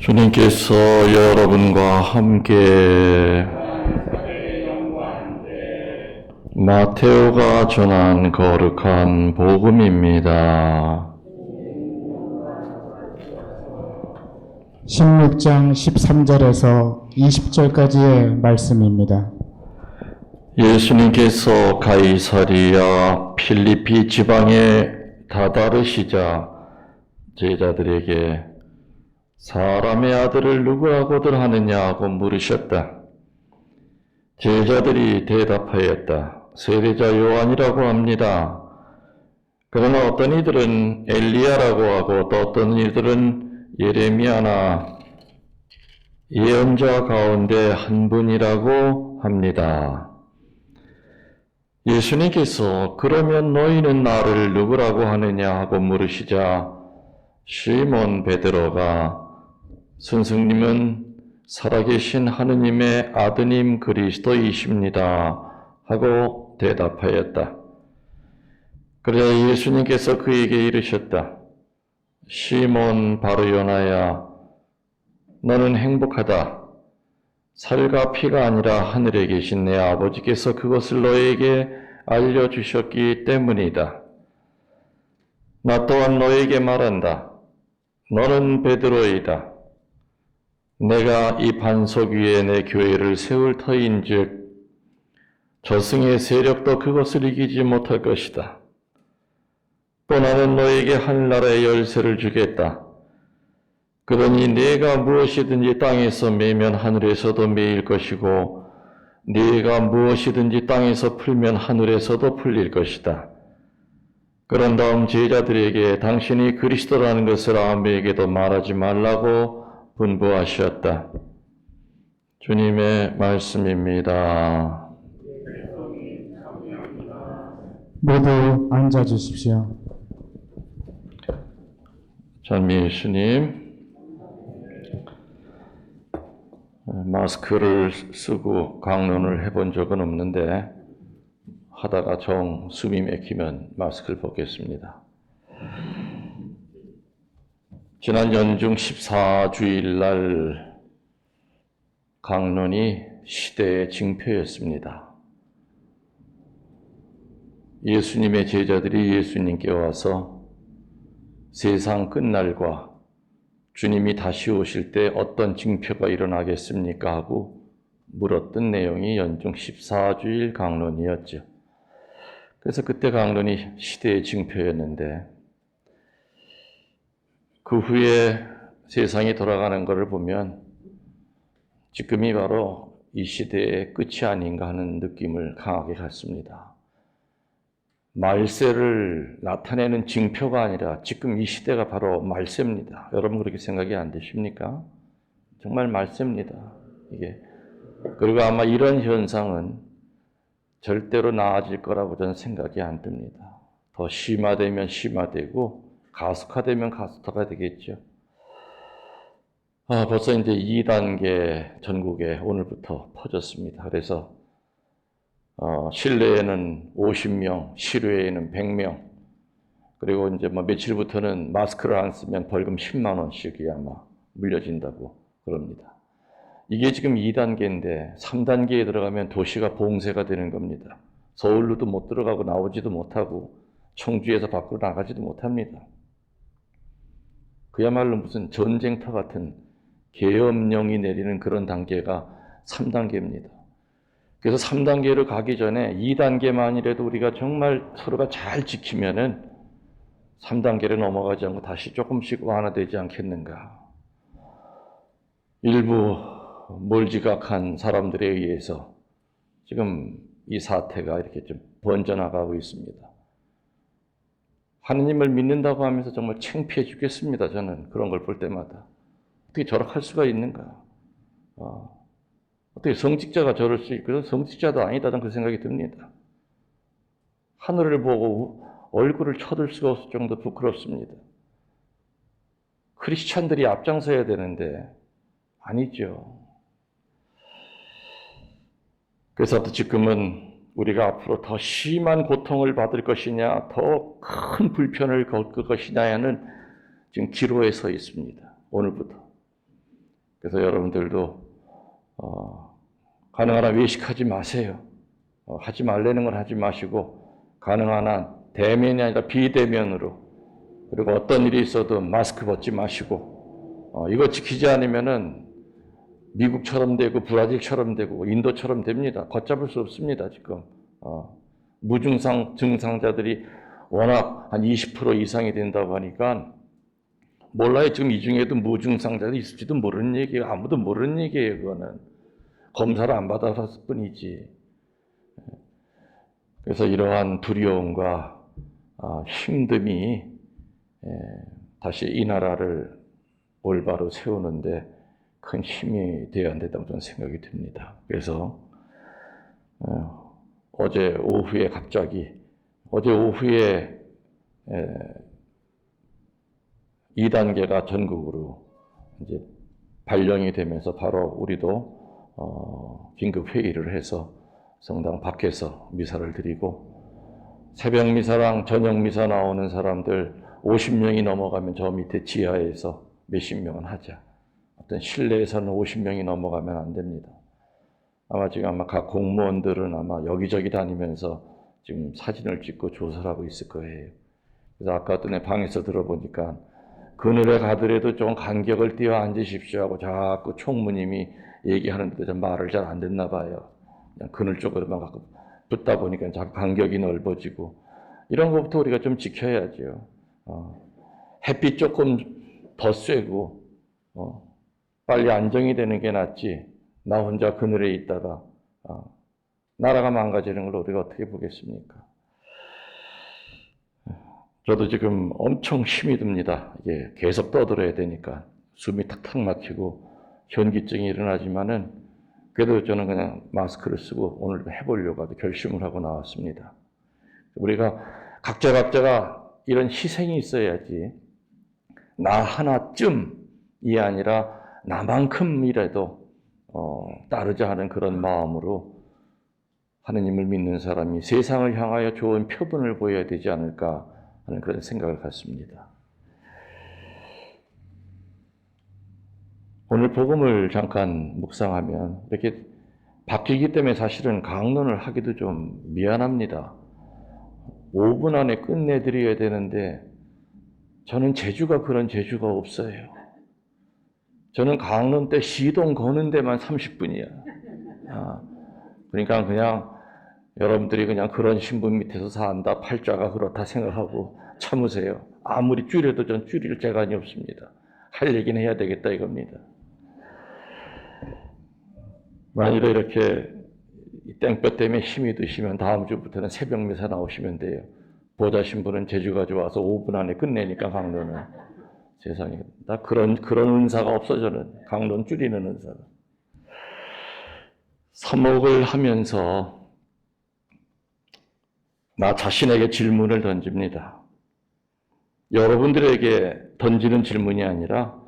주님께서 여러분과 함께 마테오가 전한 거룩한 복음입니다. 16장 13절에서 20절까지의 말씀입니다. 예수님께서 가이사리아 필리피 지방에 다다르시자 제자들에게 사람의 아들을 누구라고들 하느냐고 물으셨다. 제자들이 대답하였다. 세례자 요한이라고 합니다. 그러나 어떤 이들은 엘리야라고 하고 또 어떤 이들은 예레미야나 예언자 가운데 한 분이라고 합니다. 예수님께서 그러면 너희는 나를 누구라고 하느냐 하고 물으시자 시몬 베드로가 선생님은 살아계신 하느님의 아드님 그리스도이십니다 하고 대답하였다. 그러자 예수님께서 그에게 이르셨다. 시몬 바르요나야, 너는 행복하다. 살과 피가 아니라 하늘에 계신 내 아버지께서 그것을 너에게 알려주셨기 때문이다. 나 또한 너에게 말한다. 너는 베드로이다. 내가 이 반석 위에 내 교회를 세울 터인즉 저승의 세력도 그것을 이기지 못할 것이다. 또 나는 너에게 하늘나라의 열쇠를 주겠다. 그러니 네가 무엇이든지 땅에서 매면 하늘에서도 매일 것이고 네가 무엇이든지 땅에서 풀면 하늘에서도 풀릴 것이다. 그런 다음 제자들에게 당신이 그리스도라는 것을 아무에게도 말하지 말라고 분부하셨다. 주님의 말씀입니다. 모두 앉아주십시오. 찬미 예수님, 마스크를 쓰고 강론을 해본 적은 없는데 하다가 정 숨이 막히면 마스크를 벗겠습니다. 지난 연중 14주일 날 강론이 시대의 징표였습니다. 예수님의 제자들이 예수님께 와서 세상 끝날과 주님이 다시 오실 때 어떤 징표가 일어나겠습니까? 하고 물었던 내용이 연중 14주일 강론이었죠. 그래서 그때 강론이 시대의 징표였는데 그 후에 세상이 돌아가는 것을 보면 지금이 바로 이 시대의 끝이 아닌가 하는 느낌을 강하게 갖습니다. 말세를 나타내는 징표가 아니라 지금 이 시대가 바로 말세입니다. 여러분 그렇게 생각이 안 되십니까? 정말 말세입니다. 이게. 그리고 아마 이런 현상은 절대로 나아질 거라고 저는 생각이 안 듭니다. 더 심화되면 심화되고 가속화되면 가속화가 되겠죠. 벌써 이제 2단계 전국에 오늘부터 퍼졌습니다. 그래서 실내에는 50명, 실외에는 100명, 그리고 이제 며칠부터는 마스크를 안 쓰면 벌금 10만 원씩이 아마 물려진다고 그럽니다. 이게 지금 2단계인데 3단계에 들어가면 도시가 봉쇄가 되는 겁니다. 서울로도 못 들어가고 나오지도 못하고 청주에서 밖으로 나가지도 못합니다. 그야말로 무슨 전쟁터 같은 계엄령이 내리는 그런 단계가 3단계입니다. 그래서 3단계로 가기 전에 2단계만이라도 우리가 정말 서로가 잘 지키면은 3단계를 넘어가지 않고 다시 조금씩 완화되지 않겠는가. 일부 몰지각한 사람들에 의해서 지금 이 사태가 이렇게 좀 번져나가고 있습니다. 하느님을 믿는다고 하면서 정말 창피해 죽겠습니다. 저는 그런 걸 볼 때마다. 어떻게 저렇게 할 수가 있는가. 어떻게 성직자가 저럴 수 있고 성직자도 아니다. 저는 그 생각이 듭니다. 하늘을 보고 얼굴을 쳐들 수가 없을 정도 부끄럽습니다. 크리스찬들이 앞장서야 되는데 아니죠. 그래서 지금은 우리가 앞으로 더 심한 고통을 받을 것이냐, 더 큰 불편을 겪을 것이냐는 지금 기로에 서 있습니다. 오늘부터. 그래서 여러분들도 가능한 한 외식하지 마세요. 하지 말라는 걸 하지 마시고 가능한 한 대면이 아니라 비대면으로, 그리고 어떤 일이 있어도 마스크 벗지 마시고 이거 지키지 않으면은 미국처럼 되고 브라질처럼 되고 인도처럼 됩니다. 걷잡을 수 없습니다. 지금 무증상 증상자들이 워낙 한 20% 이상이 된다고 하니까 몰라요. 지금 이 중에도 무증상자들이 있을지도 모르는 얘기예요. 아무도 모르는 얘기예요. 그거는 검사를 안 받아봤을 뿐이지. 그래서 이러한 두려움과 힘듦이 다시 이 나라를 올바로 세우는데 큰 힘이 되어야 된다고 저는 생각이 듭니다. 그래서 어제 오후에 오후에 2단계가 전국으로 이제 발령이 되면서 바로 우리도 긴급 회의를 해서 성당 밖에서 미사를 드리고, 새벽 미사랑 저녁 미사 나오는 사람들 50명이 넘어가면 저 밑에 지하에서 몇십 명은 하자. 어떤 실내에서는 50명이 넘어가면 안 됩니다. 아마 각 공무원들은 아마 여기저기 다니면서 지금 사진을 찍고 조사를 하고 있을 거예요. 그래서 아까 내 방에서 들어보니까 그늘에 가더라도 좀 간격을 띄어 앉으십시오 하고 자꾸 총무님이 얘기하는데 좀 말을 잘 안 듣나 봐요. 그냥 그늘 쪽으로만 갖고 붙다 보니까 자꾸 간격이 넓어지고, 이런 것부터 우리가 좀 지켜야죠. 햇빛 조금 더 쐬고 빨리 안정이 되는 게 낫지, 나 혼자 그늘에 있다가 나라가 망가지는 걸 우리가 어떻게 보겠습니까? 저도 지금 엄청 힘이 듭니다. 이게 계속 떠들어야 되니까 숨이 탁탁 막히고 현기증이 일어나지만은 그래도 저는 그냥 마스크를 쓰고 오늘 해보려고 결심을 하고 나왔습니다. 우리가 각자가 이런 희생이 있어야지, 나 하나쯤이 아니라 나만큼이라도 따르자 하는 그런 마음으로 하느님을 믿는 사람이 세상을 향하여 좋은 표본을 보여야 되지 않을까 하는 그런 생각을 갖습니다. 오늘 복음을 잠깐 묵상하면 이렇게 바뀌기 때문에 사실은 강론을 하기도 좀 미안합니다. 5분 안에 끝내드려야 되는데 저는 재주가 그런 재주가 없어요. 저는 강론 때 시동 거는 데만 30분이야. 그러니까 그냥 여러분들이 그냥 그런 신분 밑에서 산다, 팔자가 그렇다 생각하고 참으세요. 아무리 줄여도 전 줄일 재간이 없습니다. 할 얘기는 해야 되겠다 이겁니다. 만일에 이렇게 땡볕 때문에 힘이 드시면 다음 주부터는 새벽 미사 나오시면 돼요. 보좌 신부는 재주가 좋아서 5분 안에 끝내니까 강론은. 세상에 나 그런 은사가 없어. 저는 강론 줄이는 은사가. 서목을 하면서 나 자신에게 질문을 던집니다. 여러분들에게 던지는 질문이 아니라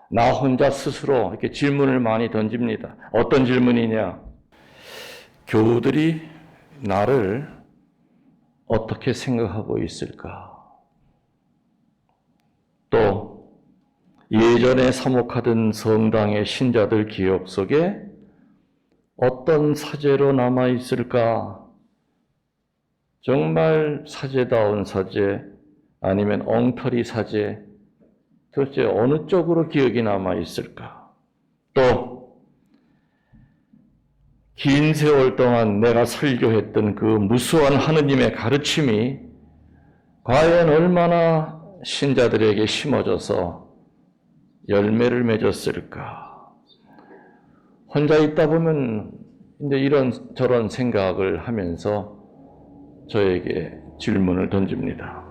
나 혼자 스스로 이렇게 질문을 많이 던집니다. 어떤 질문이냐? 교우들이 나를 어떻게 생각하고 있을까? 또 예전에 사목하던 성당의 신자들 기억 속에 어떤 사제로 남아 있을까? 정말 사제다운 사제, 아니면 엉터리 사제, 도대체 어느 쪽으로 기억이 남아 있을까? 또 긴 세월 동안 내가 설교했던 그 무수한 하느님의 가르침이 과연 얼마나 신자들에게 심어져서 열매를 맺었을까? 혼자 있다 보면 이제 이런저런 생각을 하면서 저에게 질문을 던집니다.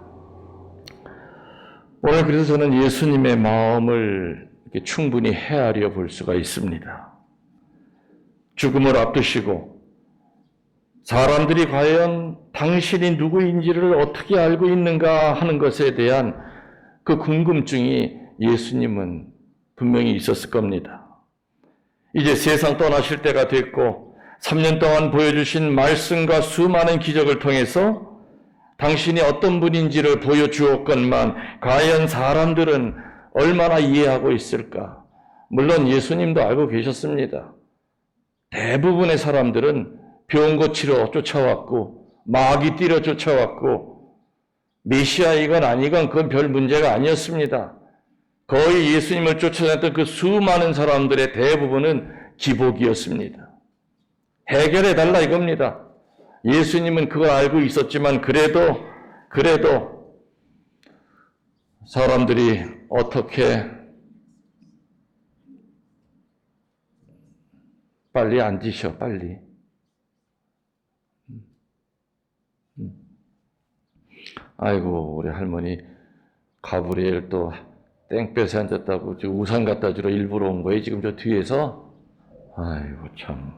오늘 그래서 저는 예수님의 마음을 이렇게 충분히 헤아려 볼 수가 있습니다. 죽음을 앞두시고 사람들이 과연 당신이 누구인지를 어떻게 알고 있는가 하는 것에 대한 그 궁금증이 예수님은 분명히 있었을 겁니다. 이제 세상 떠나실 때가 됐고 3년 동안 보여주신 말씀과 수많은 기적을 통해서 당신이 어떤 분인지를 보여주었건만 과연 사람들은 얼마나 이해하고 있을까? 물론 예수님도 알고 계셨습니다. 대부분의 사람들은 병 고치러 쫓아왔고 마귀 뛰러 쫓아왔고 메시아이건 아니건 그건 별 문제가 아니었습니다. 거의 예수님을 쫓아다녔던 그 수많은 사람들의 대부분은 기복이었습니다. 해결해달라 이겁니다. 예수님은 그걸 알고 있었지만 그래도 사람들이 어떻게 빨리 앉으셔, 빨리. 아이고, 우리 할머니 가브리엘 또 땡볕에 앉았다고 우산 갖다 주러 일부러 온 거예요, 지금 저 뒤에서? 아이고, 참.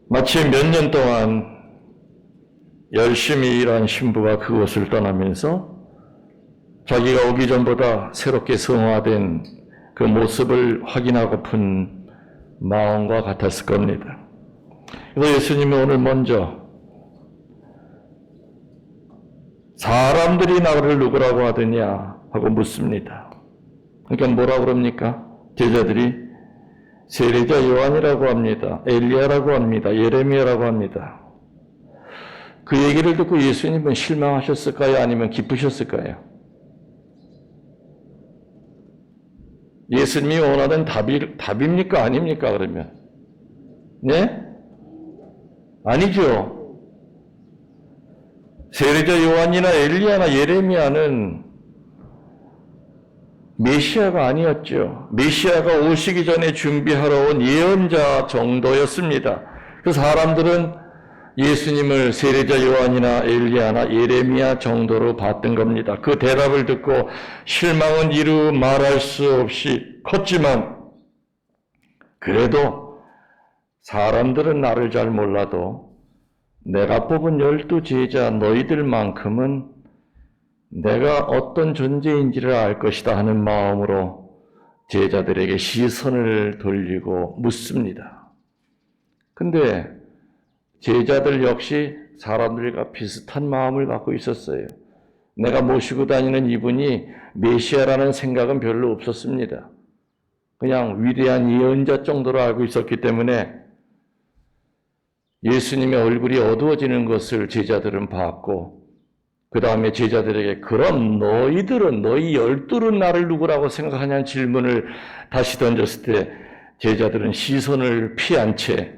마치 몇 년 동안 열심히 일한 신부가 그곳을 떠나면서 자기가 오기 전보다 새롭게 성화된 그 모습을 확인하고픈 마음과 같았을 겁니다. 그래서 예수님이 오늘 먼저 사람들이 나를 누구라고 하더냐 하고 묻습니다. 그러니까 뭐라 그럽니까? 제자들이 세례자 요한이라고 합니다. 엘리야라고 합니다. 예레미야라고 합니다. 그 얘기를 듣고 예수님은 실망하셨을까요? 아니면 기쁘셨을까요? 예수님이 원하던 답입니까? 아닙니까? 그러면? 네? 아니죠. 세례자 요한이나 엘리야나 예레미야는 메시아가 아니었죠. 메시아가 오시기 전에 준비하러 온 예언자 정도였습니다. 그 사람들은 예수님을 세례자 요한이나 엘리야나 예레미야 정도로 봤던 겁니다. 그 대답을 듣고 실망은 이루 말할 수 없이 컸지만 그래도 사람들은 나를 잘 몰라도 내가 뽑은 12제자 너희들만큼은 내가 어떤 존재인지를 알 것이다 하는 마음으로 제자들에게 시선을 돌리고 묻습니다. 근데 제자들 역시 사람들과 비슷한 마음을 갖고 있었어요. 내가 모시고 다니는 이분이 메시아라는 생각은 별로 없었습니다. 그냥 위대한 예언자 정도로 알고 있었기 때문에 예수님의 얼굴이 어두워지는 것을 제자들은 봤고 그 다음에 제자들에게 그럼 너희들은 너희 12는 나를 누구라고 생각하냐는 질문을 다시 던졌을 때 제자들은 시선을 피한 채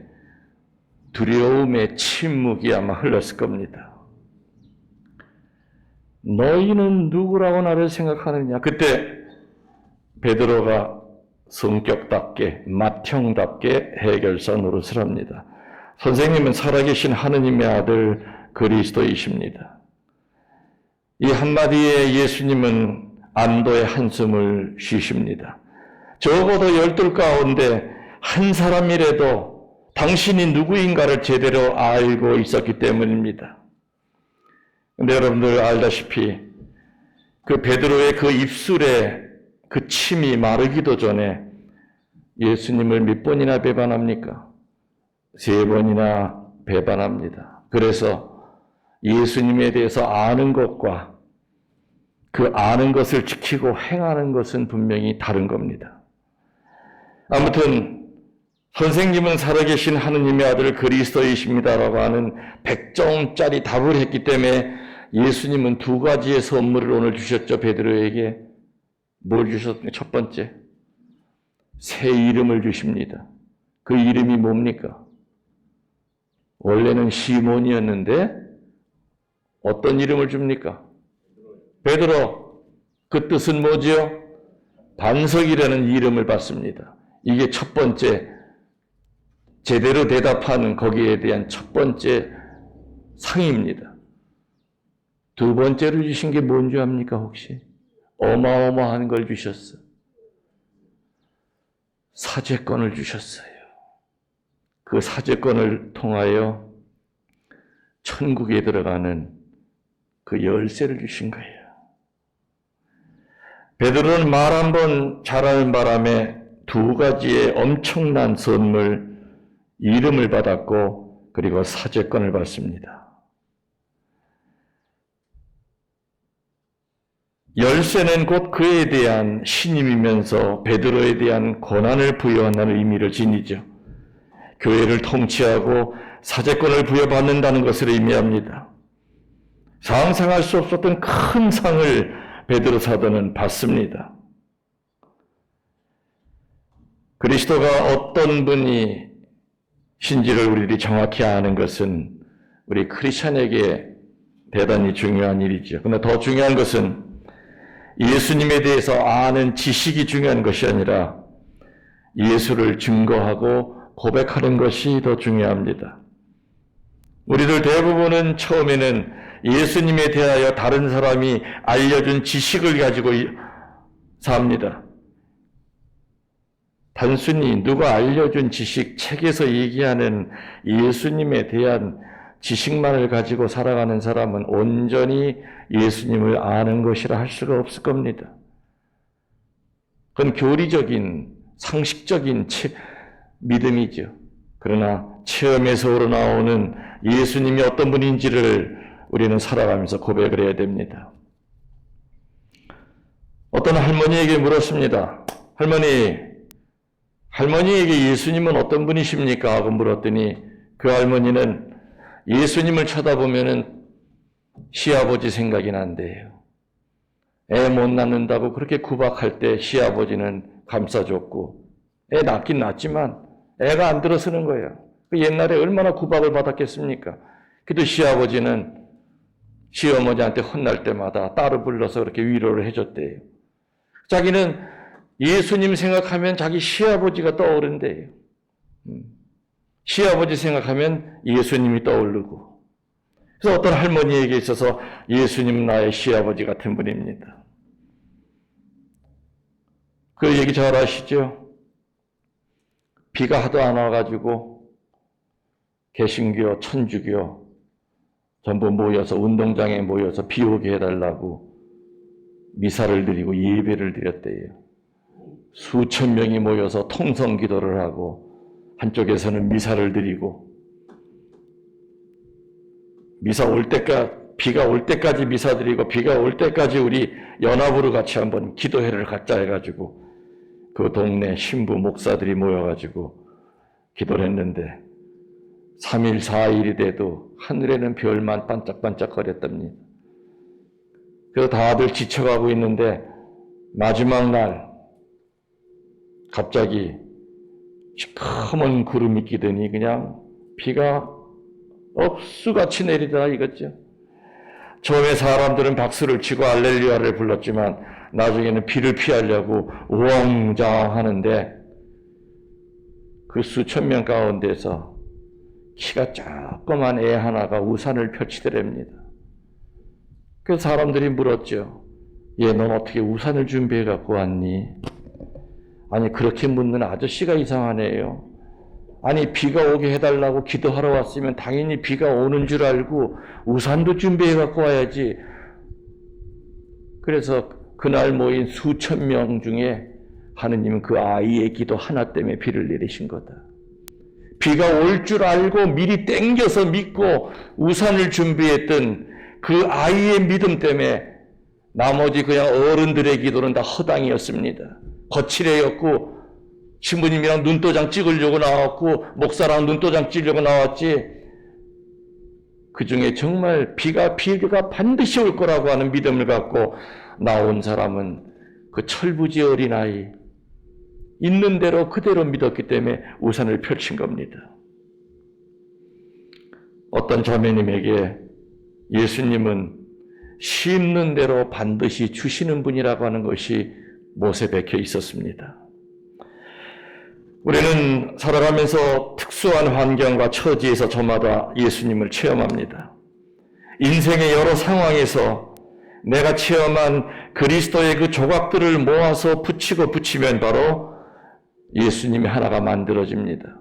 두려움의 침묵이 아마 흘렀을 겁니다. 너희는 누구라고 나를 생각하느냐? 그때 베드로가 성격답게 맏형답게 해결사 노릇을 합니다. 선생님은 살아계신 하느님의 아들 그리스도이십니다. 이 한마디에 예수님은 안도의 한숨을 쉬십니다. 적어도 12 가운데 한 사람이라도 당신이 누구인가를 제대로 알고 있었기 때문입니다. 근데 여러분들 알다시피 그 베드로의 그 입술에 그 침이 마르기도 전에 예수님을 몇 번이나 배반합니까? 3번이나 배반합니다. 그래서 예수님에 대해서 아는 것과 그 아는 것을 지키고 행하는 것은 분명히 다른 겁니다. 아무튼 선생님은 살아계신 하느님의 아들 그리스도이십니다라고 하는 100점짜리 답을 했기 때문에 예수님은 2가지의 선물을 오늘 주셨죠. 베드로에게 뭘 주셨습니까? 첫 번째, 새 이름을 주십니다. 그 이름이 뭡니까? 원래는 시몬이었는데 어떤 이름을 줍니까? 베드로. 그 뜻은 뭐지요? 반석이라는 이름을 받습니다. 이게 첫 번째 제대로 대답하는 거기에 대한 첫 번째 상입니다. 2번째로 주신 게 뭔지 압니까 혹시? 어마어마한 걸 주셨어요. 사제권을 주셨어요. 그 사제권을 통하여 천국에 들어가는 그 열쇠를 주신 거예요. 베드로는 말 한 번 잘하는 바람에 2가지의 엄청난 선물, 이름을 받았고 그리고 사제권을 받습니다. 열쇠는 곧 그에 대한 신임이면서 베드로에 대한 권한을 부여한다는 의미를 지니죠. 교회를 통치하고 사제권을 부여받는다는 것을 의미합니다. 상상할 수 없었던 큰 상을 베드로 사도는 받습니다. 그리스도가 어떤 분이 신지를 우리들이 정확히 아는 것은 우리 크리스천에게 대단히 중요한 일이죠. 그러나 더 중요한 것은 예수님에 대해서 아는 지식이 중요한 것이 아니라 예수를 증거하고 고백하는 것이 더 중요합니다. 우리들 대부분은 처음에는 예수님에 대하여 다른 사람이 알려준 지식을 가지고 삽니다. 단순히 누가 알려준 지식, 책에서 얘기하는 예수님에 대한 지식만을 가지고 살아가는 사람은 온전히 예수님을 아는 것이라 할 수가 없을 겁니다. 그건 교리적인, 상식적인 믿음이죠. 그러나 체험에서 우러나오는 예수님이 어떤 분인지를 우리는 살아가면서 고백을 해야 됩니다. 어떤 할머니에게 물었습니다. 할머니에게 예수님은 어떤 분이십니까? 하고 물었더니 그 할머니는 예수님을 쳐다보면은 시아버지 생각이 난대요. 애 못 낳는다고 그렇게 구박할 때 시아버지는 감싸줬고, 애 낳긴 낳지만 애가 안 들어서는 거예요. 옛날에 얼마나 구박을 받았겠습니까? 그래도 시아버지는 시어머니한테 혼날 때마다 따로 불러서 그렇게 위로를 해줬대요. 자기는 예수님 생각하면 자기 시아버지가 떠오른대요. 시아버지 생각하면 예수님이 떠오르고. 그래서 어떤 할머니에게 있어서 예수님은 나의 시아버지 같은 분입니다. 그 얘기 잘 아시죠? 비가 하도 안 와가지고 개신교, 천주교 전부 모여서 운동장에 모여서 비 오게 해달라고 미사를 드리고 예배를 드렸대요. 수천 명이 모여서 통성 기도를 하고 한쪽에서는 미사를 드리고 비가 올 때까지 미사 드리고 비가 올 때까지 우리 연합으로 같이 한번 기도회를 갖자 해가지고 그 동네 신부 목사들이 모여가지고 기도를 했는데 3일 4일이 돼도 하늘에는 별만 반짝반짝 거렸답니다. 그래서 다들 지쳐가고 있는데 마지막 날 갑자기 시커먼 구름이 끼더니 그냥 비가 억수같이 내리더라 이거죠. 처음에 사람들은 박수를 치고 할렐루야를 불렀지만 나중에는 비를 피하려고 우왕좌왕하는데 그 수천 명 가운데서 키가 조그만 애 하나가 우산을 펼치더랍니다. 그 사람들이 물었죠. 얘, 넌 어떻게 우산을 준비해 갖고 왔니? 아니, 그렇게 묻는 아저씨가 이상하네요. 아니, 비가 오게 해달라고 기도하러 왔으면 당연히 비가 오는 줄 알고 우산도 준비해 갖고 와야지. 그래서 그날 모인 수천 명 중에 하느님은 그 아이의 기도 하나 때문에 비를 내리신 거다. 비가 올 줄 알고 미리 땡겨서 믿고 우산을 준비했던 그 아이의 믿음 때문에 나머지 그냥 어른들의 기도는 다 허당이었습니다. 거칠애였고 신부님이랑 눈도장 찍으려고 나왔고 목사랑 눈도장 찍으려고 나왔지, 그 중에 정말 비가 반드시 올 거라고 하는 믿음을 갖고 나온 사람은 그 철부지 어린아이, 있는 대로 그대로 믿었기 때문에 우산을 펼친 겁니다. 어떤 자매님에게 예수님은 심는 대로 반드시 주시는 분이라고 하는 것이 못에 박혀 있었습니다. 우리는 살아가면서 특수한 환경과 처지에서 저마다 예수님을 체험합니다. 인생의 여러 상황에서 내가 체험한 그리스도의 그 조각들을 모아서 붙이면 바로 예수님이 하나가 만들어집니다.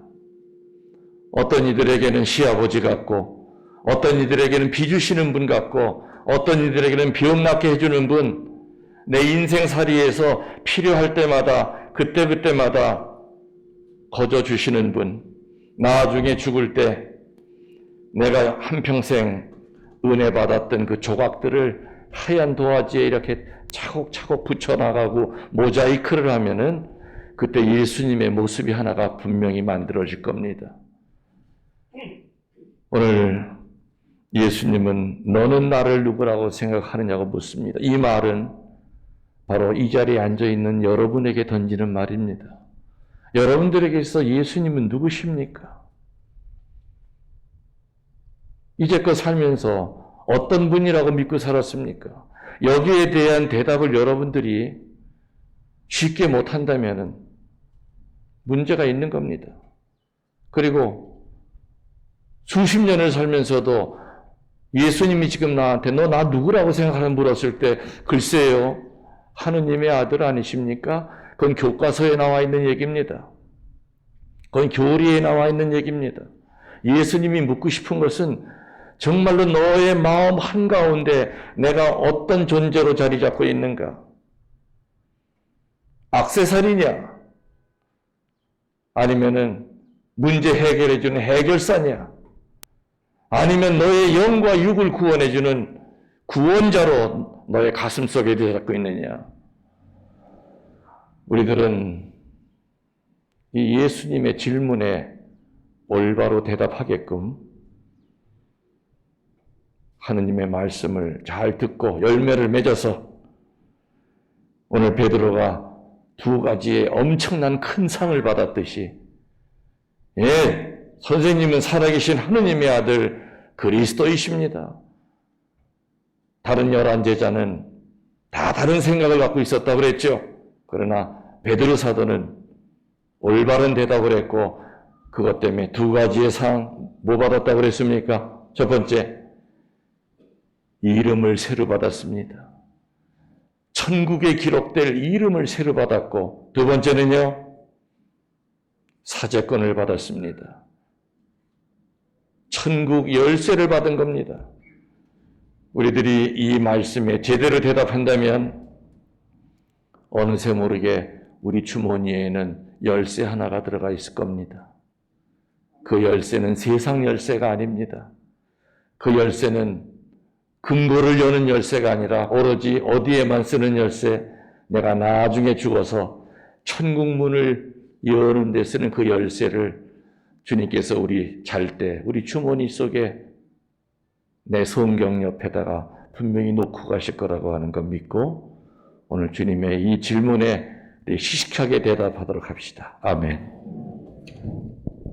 어떤 이들에게는 시아버지 같고, 어떤 이들에게는 비 주시는 분 같고, 어떤 이들에게는 병 낫게 해주는 분, 내 인생살이에서 필요할 때마다 그때마다 거저 주시는 분, 나중에 죽을 때 내가 한평생 은혜 받았던 그 조각들을 하얀 도화지에 이렇게 차곡차곡 붙여나가고 모자이크를 하면은 그때 예수님의 모습이 하나가 분명히 만들어질 겁니다. 오늘 예수님은 너는 나를 누구라고 생각하느냐고 묻습니다. 이 말은 바로 이 자리에 앉아있는 여러분에게 던지는 말입니다. 여러분들에게서 예수님은 누구십니까? 이제껏 살면서 어떤 분이라고 믿고 살았습니까? 여기에 대한 대답을 여러분들이 쉽게 못한다면 문제가 있는 겁니다. 그리고 수십 년을 살면서도 예수님이 지금 나한테 너 나 누구라고 생각하는 물었을 때 글쎄요, 하느님의 아들 아니십니까? 그건 교과서에 나와 있는 얘기입니다. 그건 교리에 나와 있는 얘기입니다. 예수님이 묻고 싶은 것은 정말로 너의 마음 한가운데 내가 어떤 존재로 자리 잡고 있는가? 액세서리냐? 아니면은 문제 해결해주는 해결사냐? 아니면 너의 영과 육을 구원해주는 구원자로 너의 가슴속에 들어잡고 있느냐? 우리들은 이 예수님의 질문에 올바로 대답하게끔 하느님의 말씀을 잘 듣고 열매를 맺어서 오늘 베드로가 두 가지의 엄청난 큰 상을 받았듯이 예, 선생님은 살아계신 하느님의 아들 그리스도이십니다. 다른 11제자는 다 다른 생각을 갖고 있었다고 그랬죠. 그러나 베드로 사도는 올바른 대답을 했고 그것 때문에 두 가지의 상 뭐 받았다고 그랬습니까? 첫 번째, 이름을 새로 받았습니다. 천국에 기록될 이름을 새로 받았고 두 번째는요, 사제권을 받았습니다. 천국 열쇠를 받은 겁니다. 우리들이 이 말씀에 제대로 대답한다면 어느새 모르게 우리 주머니에는 열쇠 하나가 들어가 있을 겁니다. 그 열쇠는 세상 열쇠가 아닙니다. 그 열쇠는 금고를 여는 열쇠가 아니라 오로지 어디에만 쓰는 열쇠, 내가 나중에 죽어서 천국 문을 여는 데 쓰는 그 열쇠를 주님께서 우리 잘 때 우리 주머니 속에 내 성경 옆에다가 분명히 놓고 가실 거라고 하는 거 믿고 오늘 주님의 이 질문에 시식하게 대답하도록 합시다. 아멘.